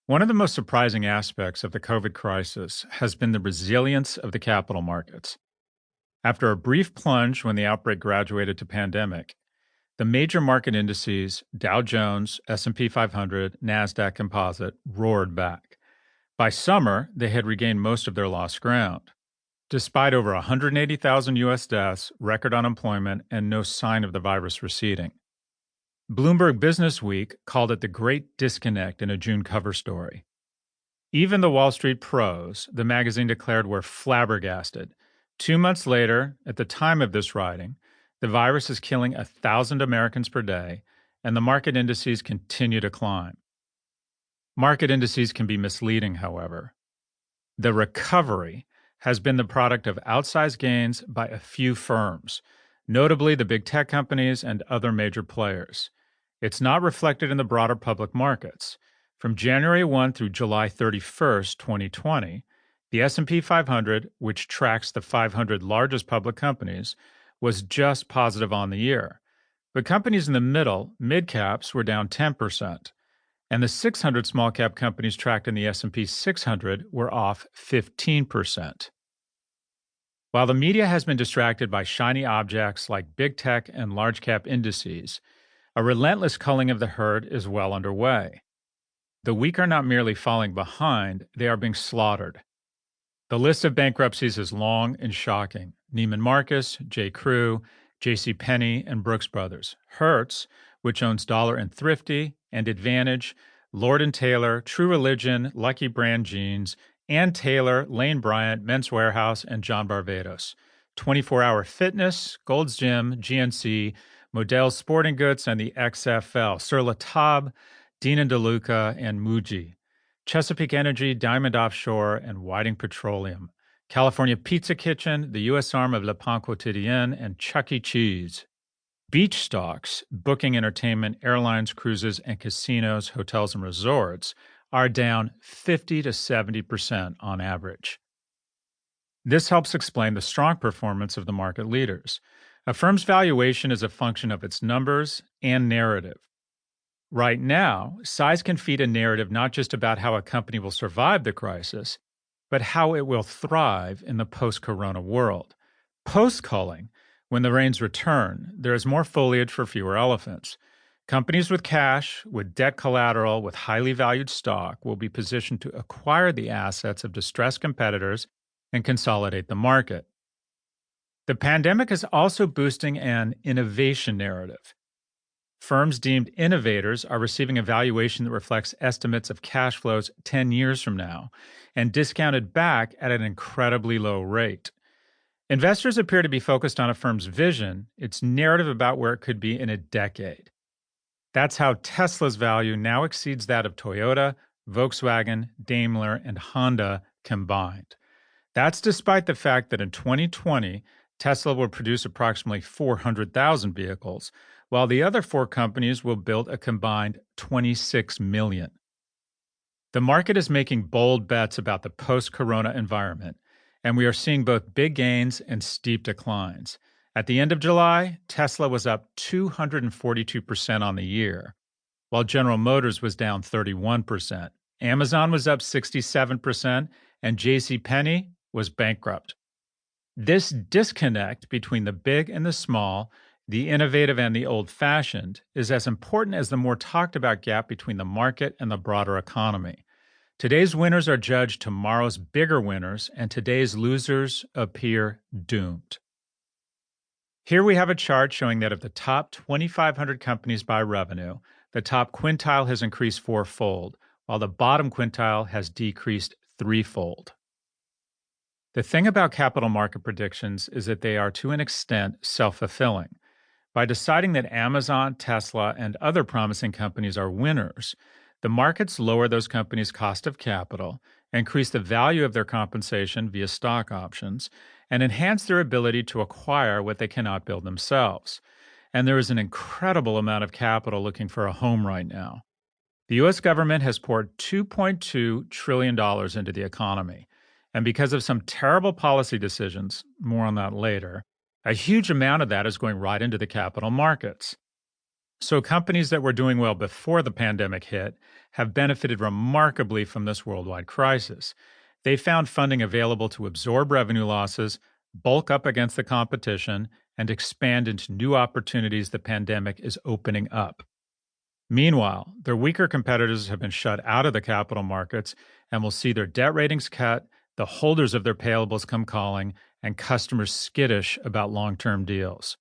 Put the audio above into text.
One of the most surprising aspects of the COVID crisis has been the resilience of the capital markets. After a brief plunge when the outbreak graduated to pandemic, the major market indices, Dow Jones, S&P 500, Nasdaq Composite, roared back. By summer, they had regained most of their lost ground. Despite over 180,000 US deaths, record unemployment, and no sign of the virus receding. Bloomberg Business Week called it the great disconnect in a June cover story. Even the Wall Street pros, the magazine declared, were flabbergasted. 2 months later, at the time of this writing, the virus is killing 1,000 Americans per day, and the market indices continue to climb. Market indices can be misleading, however. The recovery has been the product of outsized gains by a few firms, notably the big tech companies and other major players. It's not reflected in the broader public markets. From January 1 through July 31st, 2020, the S&P 500, which tracks the 500 largest public companies, was just positive on the year. But companies in the middle, mid-caps, were down 10%, and the 600 small-cap companies tracked in the S&P 600 were off 15%. While the media has been distracted by shiny objects like big tech and large-cap indices, a relentless culling of the herd is well underway. The weak are not merely falling behind, they are being slaughtered. The list of bankruptcies is long and shocking. Neiman Marcus, J. Crew, J.C. Penney, and Brooks Brothers. Hertz, which owns Dollar and Thrifty, and Advantage, Lord & Taylor, True Religion, Lucky Brand Jeans, Ann Taylor, Lane Bryant, Men's Warehouse, and John Barbados. 24 Hour Fitness, Gold's Gym, GNC, Modell's Sporting Goods, and the XFL. Sur La Table, Dean & DeLuca, and Muji. Chesapeake Energy, Diamond Offshore, and Whiting Petroleum. California Pizza Kitchen, the U.S. arm of Le Pain Quotidien, and Chuck E. Cheese. Beach stocks, booking entertainment, airlines, cruises, and casinos, hotels, and resorts are down 50 to 70% on average. This helps explain the strong performance of the market leaders. A firm's valuation is a function of its numbers and narrative. Right now, size can feed a narrative not just about how a company will survive the crisis, but how it will thrive in the post-corona world. Post-culling, when the rains return, there is more foliage for fewer elephants. Companies with cash, with debt collateral, with highly valued stock will be positioned to acquire the assets of distressed competitors and consolidate the market. The pandemic is also boosting an innovation narrative. Firms deemed innovators are receiving a valuation that reflects estimates of cash flows 10 years from now and discounted back at an incredibly low rate. Investors appear to be focused on a firm's vision, its narrative about where it could be in a decade. That's how Tesla's value now exceeds that of Toyota, Volkswagen, Daimler, and Honda combined. That's despite the fact that in 2020, Tesla will produce approximately 400,000 vehicles, while the other four companies will build a combined 26 million. The market is making bold bets about the post-corona environment, and we are seeing both big gains and steep declines. At the end of July, Tesla was up 242% on the year, while General Motors was down 31%. Amazon was up 67%, and J.C. Penney was bankrupt. This disconnect between the big and the small, the innovative and the old-fashioned, is as important as the more talked-about gap between the market and the broader economy. Today's winners are judged tomorrow's bigger winners, and today's losers appear doomed. Here we have a chart showing that of the top 2,500 companies by revenue, the top quintile has increased fourfold, while the bottom quintile has decreased threefold. The thing about capital market predictions is that they are to an extent self-fulfilling. By deciding that Amazon, Tesla, and other promising companies are winners, the markets lower those companies' cost of capital, increase the value of their compensation via stock options, and enhance their ability to acquire what they cannot build themselves. And there is an incredible amount of capital looking for a home right now. The U.S. government has poured $2.2 trillion into the economy. And because of some terrible policy decisions, more on that later, a huge amount of that is going right into the capital markets. So companies that were doing well before the pandemic hit have benefited remarkably from this worldwide crisis. They found funding available to absorb revenue losses, bulk up against the competition, and expand into new opportunities the pandemic is opening up. Meanwhile, their weaker competitors have been shut out of the capital markets and will see their debt ratings cut, the holders of their payables come calling, and customers skittish about long-term deals.